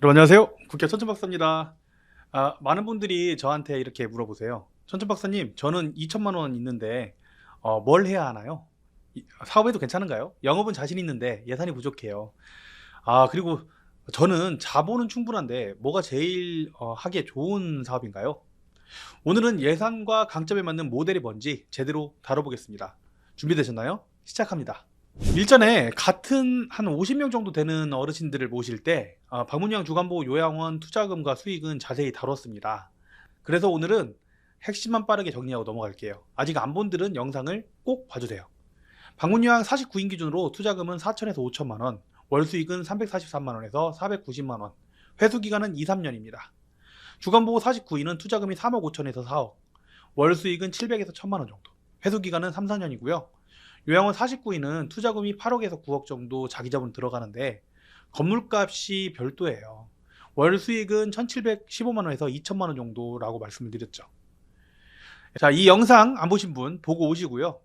여러분 안녕하세요. 국회 천천박사입니다. 많은 분들이 저한테 이렇게 물어보세요. 천천박사님, 저는 2천만 원 있는데 뭘 해야 하나요? 사업해도 괜찮은가요? 영업은 자신 있는데 예산이 부족해요. 그리고 저는 자본은 충분한데 뭐가 제일 하기에 좋은 사업인가요? 오늘은 예산과 강점에 맞는 모델이 뭔지 제대로 다뤄보겠습니다. 준비되셨나요? 시작합니다. 일전에 같은 한 50명 정도 되는 어르신들을 모실 때 방문양 주간보호 요양원 투자금과 수익은 자세히 다뤘습니다. 그래서 오늘은 핵심만 빠르게 정리하고 넘어갈게요. 아직 안 본들은 영상을 꼭 봐주세요. 방문요양 49인 기준으로 투자금은 4천에서 5천만 원, 월 수익은 343만 원에서 490만 원, 회수 기간은 2, 3년입니다. 주간보호 49인은 투자금이 3억 5천에서 4억, 월 수익은 700에서 1000만 원 정도, 회수 기간은 3, 4년이고요. 요양원 49인은 투자금이 8억에서 9억 정도 자기 자본 들어가는데 건물값이 별도예요. 월 수익은 1715만 원에서 2천만 원 정도라고 말씀을 드렸죠. 자, 이 영상 안 보신 분 보고 오시고요.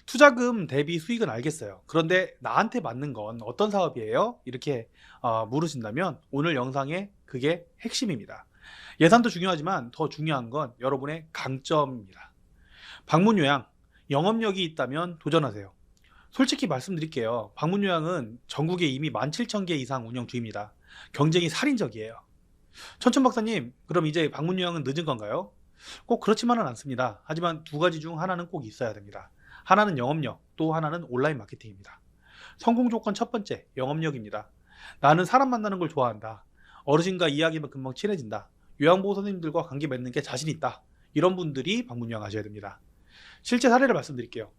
투자금 대비 수익은 알겠어요. 그런데 나한테 맞는 건 어떤 사업이에요? 이렇게 물으신다면 오늘 영상의 그게 핵심입니다. 예산도 중요하지만 더 중요한 건 여러분의 강점입니다. 방문요양, 영업력이 있다면 도전하세요. 솔직히 말씀드릴게요. 방문요양은 전국에 이미 17,000개 이상 운영 중입니다. 경쟁이 살인적이에요. 천천박사님, 그럼 이제 방문요양은 늦은 건가요? 꼭 그렇지만은 않습니다. 하지만 두 가지 중 하나는 꼭 있어야 됩니다. 하나는 영업력, 또 하나는 온라인 마케팅입니다. 성공 조건 첫 번째, 영업력입니다. 나는 사람 만나는 걸 좋아한다. 어르신과 이야기만 금방 친해진다. 요양보호 선생님들과 관계 맺는 게 자신 있다. 이런 분들이 방문요양 하셔야 됩니다. 실제 사례를 말씀드릴게요.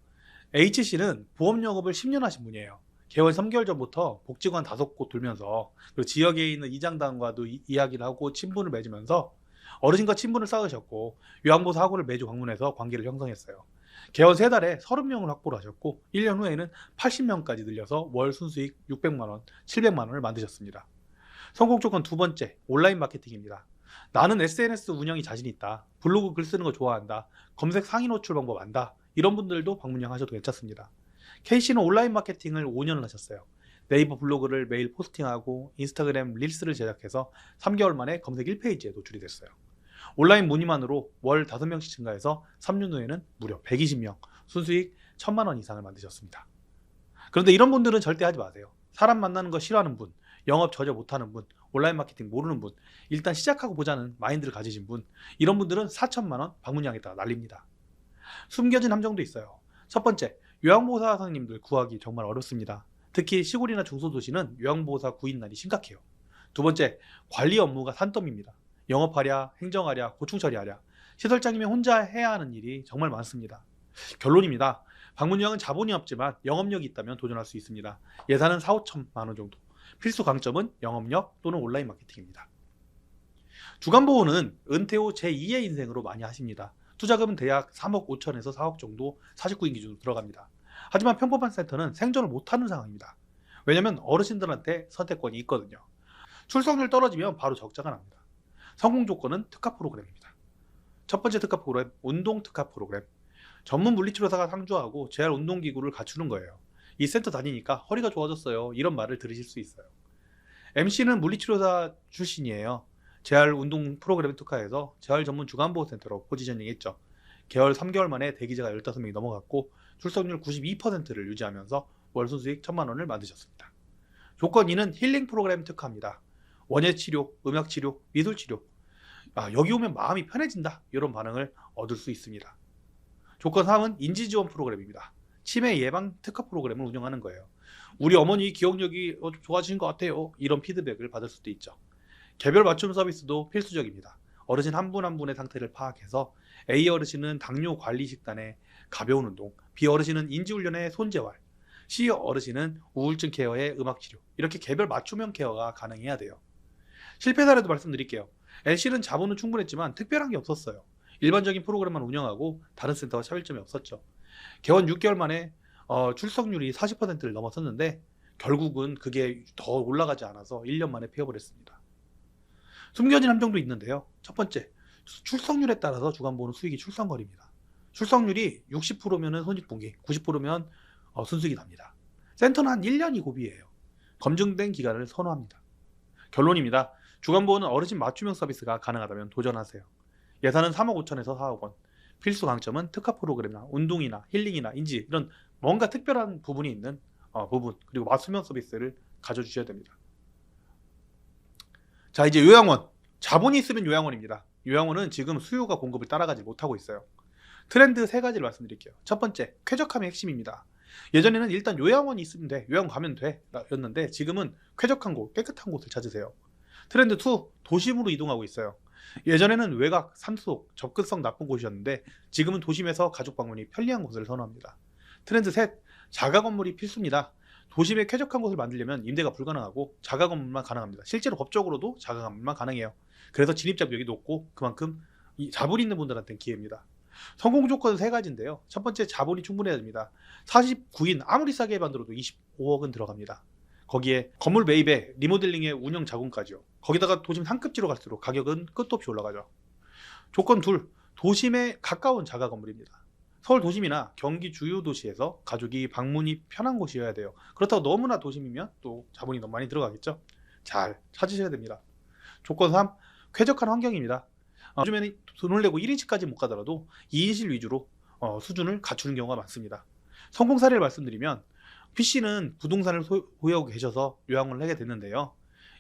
H씨는 보험 영업을 10년 하신 분이에요. 개원 3개월 전부터 복지관 5곳 돌면서 그리고 지역에 있는 이장단과도 이야기를 하고 친분을 맺으면서 어르신과 친분을 쌓으셨고 요양보호사 학원을 매주 방문해서 관계를 형성했어요. 개원 3달에 30명을 확보를 하셨고 1년 후에는 80명까지 늘려서 월 순수익 600만 원, 700만 원을 만드셨습니다. 성공 조건 두 번째, 온라인 마케팅입니다. 나는 SNS 운영이 자신 있다. 블로그 글 쓰는 거 좋아한다. 검색 상위 노출 방법 안다. 이런 분들도 방문형 하셔도 괜찮습니다. K씨는 온라인 마케팅을 5년을 하셨어요. 네이버 블로그를 매일 포스팅하고 인스타그램 릴스를 제작해서 3개월 만에 검색 1페이지에 노출이 됐어요. 온라인 문의만으로 월 5명씩 증가해서 3년 후에는 무려 120명, 순수익 1000만 원 이상을 만드셨습니다. 그런데 이런 분들은 절대 하지 마세요. 사람 만나는 거 싫어하는 분, 영업 전혀 못하는 분, 온라인 마케팅 모르는 분, 일단 시작하고 보자는 마인드를 가지신 분, 이런 분들은 4천만 원 방문량에다가 날립니다. 숨겨진 함정도 있어요. 첫 번째, 요양보호사 선생님들 구하기 정말 어렵습니다. 특히 시골이나 중소도시는 요양보호사 구인난이 심각해요. 두 번째, 관리 업무가 산더미입니다. 영업하랴, 행정하랴, 고충 처리하랴, 시설장이면 혼자 해야 하는 일이 정말 많습니다. 결론입니다. 방문요양은 자본이 없지만 영업력이 있다면 도전할 수 있습니다. 예산은 4, 5천만 원 정도. 필수 강점은 영업력 또는 온라인 마케팅입니다. 주간보호는 은퇴 후 제2의 인생으로 많이 하십니다. 투자금은 대략 3억 5천에서 4억 정도 49인 기준으로 들어갑니다. 하지만 평범한 센터는 생존을 못하는 상황입니다. 왜냐하면 어르신들한테 선택권이 있거든요. 출석률 떨어지면 바로 적자가 납니다. 성공 조건은 특화 프로그램입니다. 첫 번째 특화 프로그램, 운동 특화 프로그램. 전문 물리치료사가 상주하고 재활 운동기구를 갖추는 거예요. 이 센터 다니니까 허리가 좋아졌어요. 이런 말을 들으실 수 있어요. MC는 물리치료사 출신이에요. 재활 운동 프로그램 특화해서 재활 전문 주간보호센터로 포지셔닝 했죠. 개월 3개월 만에 대기자가 15명이 넘어갔고 출석률 92%를 유지하면서 월 순수익 1000만 원을 만드셨습니다. 조건 2는 힐링 프로그램 특화입니다. 원예치료, 음악치료, 미술치료. 여기 오면 마음이 편해진다. 이런 반응을 얻을 수 있습니다. 조건 3은 인지지원 프로그램입니다. 치매 예방 특화 프로그램을 운영하는 거예요. 우리 어머니 기억력이 좋아지신 것 같아요. 이런 피드백을 받을 수도 있죠. 개별 맞춤 서비스도 필수적입니다. 어르신 한 분 한 분의 상태를 파악해서 A 어르신은 당뇨 관리 식단에 가벼운 운동, B 어르신은 인지훈련에 손재활, C 어르신은 우울증 케어에 음악치료, 이렇게 개별 맞춤형 케어가 가능해야 돼요. 실패 사례도 말씀드릴게요. L씨는 자본은 충분했지만 특별한 게 없었어요. 일반적인 프로그램만 운영하고 다른 센터와 차별점이 없었죠. 개원 6개월 만에 출석률이 40%를 넘어섰는데 결국은 그게 더 올라가지 않아서 1년 만에 폐업을 했습니다. 숨겨진 함정도 있는데요. 첫 번째, 출석률에 따라서 주간보호는 수익이 출산거리입니다. 출석률이 60%면 손익분기, 90%면 순수익이 납니다. 센터는 한 1년이 고비예요. 검증된 기간을 선호합니다. 결론입니다. 주간보호는 어르신 맞춤형 서비스가 가능하다면 도전하세요. 예산은 3억 5천에서 4억 원. 필수 강점은 특화 프로그램이나 운동이나 힐링이나 인지 이런 뭔가 특별한 부분이 있는 부분, 그리고 맞춤형 서비스를 가져주셔야 됩니다. 자, 이제 요양원. 자본이 있으면 요양원입니다. 요양원은 지금 수요가 공급을 따라가지 못하고 있어요. 트렌드 3가지를 말씀드릴게요. 첫 번째, 쾌적함이 핵심입니다. 예전에는 일단 요양원이 있으면 돼, 요양원 가면 돼 였는데, 지금은 쾌적한 곳, 깨끗한 곳을 찾으세요. 트렌드 2, 도심으로 이동하고 있어요. 예전에는 외곽, 산속, 접근성 나쁜 곳이었는데 지금은 도심에서 가족 방문이 편리한 곳을 선호합니다. 트렌드 3, 자가 건물이 필수입니다. 도심에 쾌적한 곳을 만들려면 임대가 불가능하고 자가 건물만 가능합니다. 실제로 법적으로도 자가 건물만 가능해요. 그래서 진입장벽이 높고 그만큼 이 자본 있는 분들한테는 기회입니다. 성공 조건은 3가지인데요. 첫 번째, 자본이 충분해야 됩니다. 49인 아무리 싸게 만들어도 25억은 들어갑니다. 거기에 건물 매입에 리모델링에 운영 자금까지요. 거기다가 도심 상급지로 갈수록 가격은 끝도 없이 올라가죠. 조건 2, 도심에 가까운 자가 건물입니다. 서울 도심이나 경기 주요 도시에서 가족이 방문이 편한 곳이어야 돼요. 그렇다고 너무나 도심이면 또 자본이 너무 많이 들어가겠죠. 잘 찾으셔야 됩니다. 조건 3, 쾌적한 환경입니다. 요즘에는 돈을 내고 1인실까지 못 가더라도 2인실 위주로 수준을 갖추는 경우가 많습니다. 성공 사례를 말씀드리면, P씨는 부동산을 보유하고 계셔서 요양원을 하게 됐는데요.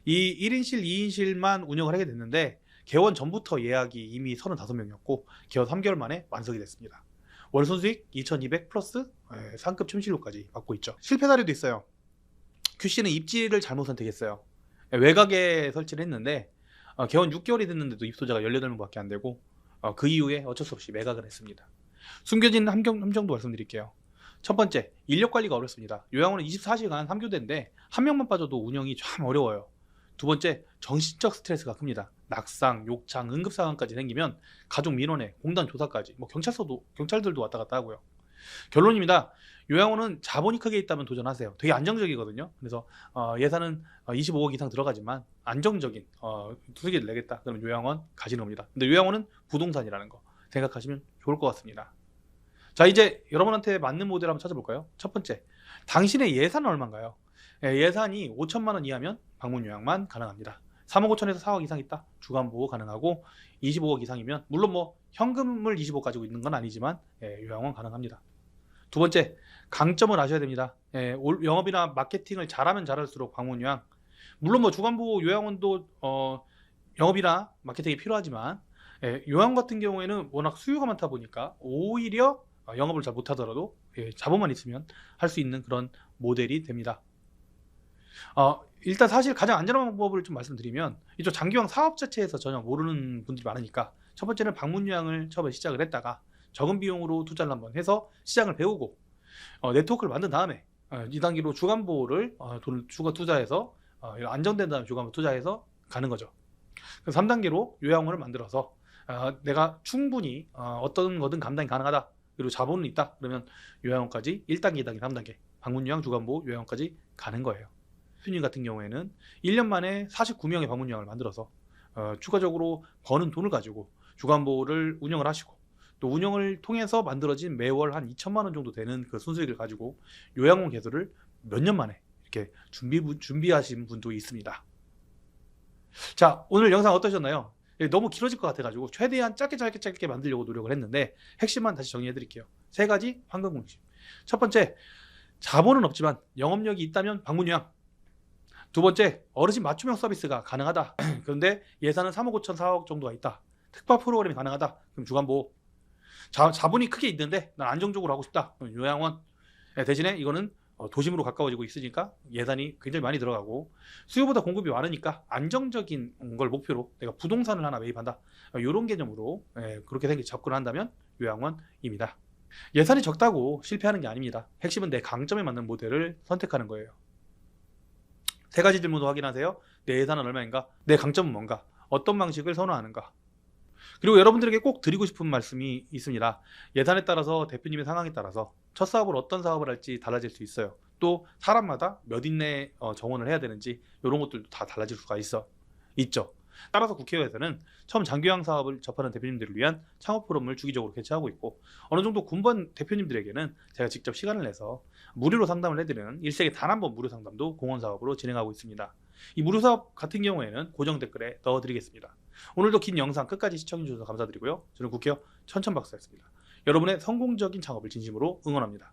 이 1인실, 2인실만 운영을 하게 됐는데 개원 전부터 예약이 이미 35명이었고 개원 3개월 만에 완성이 됐습니다. 월 순수익 2,200 플러스 상급 침실료까지 받고 있죠. 실패 사례도 있어요. Q씨는 입지를 잘못 선택했어요. 외곽에 설치를 했는데 개원 6개월이 됐는데도 입소자가 18명밖에 안 되고 그 이후에 어쩔 수 없이 매각을 했습니다. 숨겨진 함정도 말씀드릴게요. 첫 번째, 인력 관리가 어렵습니다. 요양원은 24시간 3교대인데 한 명만 빠져도 운영이 참 어려워요. 두 번째, 정신적 스트레스가 큽니다. 낙상, 욕창, 응급 상황까지 생기면 가족 민원에 공단 조사까지, 경찰들도 왔다 갔다 하고요. 결론입니다. 요양원은 자본이 크게 있다면 도전하세요. 되게 안정적이거든요. 그래서 예산은 25억 이상 들어가지만 안정적인 수익을 내겠다, 그러면 요양원 가시는 겁니다. 근데 요양원은 부동산이라는 거 생각하시면 좋을 것 같습니다. 자, 이제 여러분한테 맞는 모델 한번 찾아볼까요? 첫 번째, 당신의 예산은 얼마인가요? 예산이 5천만 원 이하면 방문 요양만 가능합니다. 3억 5천에서 4억 이상 있다, 주간 보호 가능하고, 25억 이상이면 물론 뭐 현금을 25억 가지고 있는 건 아니지만 요양원 가능합니다. 두 번째, 강점을 아셔야 됩니다. 영업이나 마케팅을 잘하면 잘할수록 방문 요양, 물론 뭐 주간 보호 요양원도 영업이나 마케팅이 필요하지만 요양 같은 경우에는 워낙 수요가 많다 보니까 오히려 영업을 잘 못하더라도 자본만 있으면 할 수 있는 그런 모델이 됩니다. 일단 사실 가장 안전한 방법을 좀 말씀드리면, 이쪽 장기요양 사업 자체에서 전혀 모르는 분들이 많으니까 첫 번째는 방문 요양을 처음에 시작을 했다가 적은 비용으로 투자를 한번 해서 시장을 배우고 네트워크를 만든 다음에 2단계로 주간 보호를 돈을 추가 투자해서 안정된 다음에 주간 보호 투자해서 가는 거죠. 3단계로 요양원을 만들어서 내가 충분히 어떤 거든 감당이 가능하다, 그리고 자본은 있다, 그러면 요양원까지 1단계, 2단계, 3단계 방문 요양, 주간 보호, 요양원까지 가는 거예요. 대표님 같은 경우에는 1년 만에 49명의 방문 요양을 만들어서 추가적으로 버는 돈을 가지고 주간 보호를 운영을 하시고, 또 운영을 통해서 만들어진 매월 한 2천만 원 정도 되는 그 순수익을 가지고 요양원 개설을 몇 년 만에 이렇게 준비하신 분도 있습니다. 자, 오늘 영상 어떠셨나요? 너무 길어질 것 같아가지고 최대한 짧게 만들려고 노력을 했는데 핵심만 다시 정리해 드릴게요. 3가지 황금 공식. 첫 번째, 자본은 없지만 영업력이 있다면 방문 요양. 두 번째, 어르신 맞춤형 서비스가 가능하다. 그런데 예산은 3억 5천 4억 정도가 있다. 특화 프로그램이 가능하다. 그럼 주간 보호. 자본이 크게 있는데 난 안정적으로 하고 싶다. 그럼 요양원. 대신에 이거는 도심으로 가까워지고 있으니까 예산이 굉장히 많이 들어가고, 수요보다 공급이 많으니까 안정적인 걸 목표로 내가 부동산을 하나 매입한다, 이런 개념으로 그렇게 접근을 한다면 요양원입니다. 예산이 적다고 실패하는 게 아닙니다. 핵심은 내 강점에 맞는 모델을 선택하는 거예요. 3가지 질문도 확인하세요. 내 예산은 얼마인가? 내 강점은 뭔가? 어떤 방식을 선호하는가? 그리고 여러분들에게 꼭 드리고 싶은 말씀이 있습니다. 예산에 따라서, 대표님의 상황에 따라서 첫 사업을 어떤 사업을 할지 달라질 수 있어요. 또 사람마다 몇 인내 정원을 해야 되는지 이런 것들도 다 달라질 수가 있죠. 따라서 국회에서는 처음 장교양 사업을 접하는 대표님들을 위한 창업 포럼을 주기적으로 개최하고 있고, 어느 정도 군번 대표님들에게는 제가 직접 시간을 내서 무료로 상담을 해드리는 일생에 단 한 번 무료 상담도 공원 사업으로 진행하고 있습니다. 이 무료 사업 같은 경우에는 고정 댓글에 넣어드리겠습니다. 오늘도 긴 영상 끝까지 시청해주셔서 감사드리고요. 저는 국회의원 천천박사였습니다. 여러분의 성공적인 창업을 진심으로 응원합니다.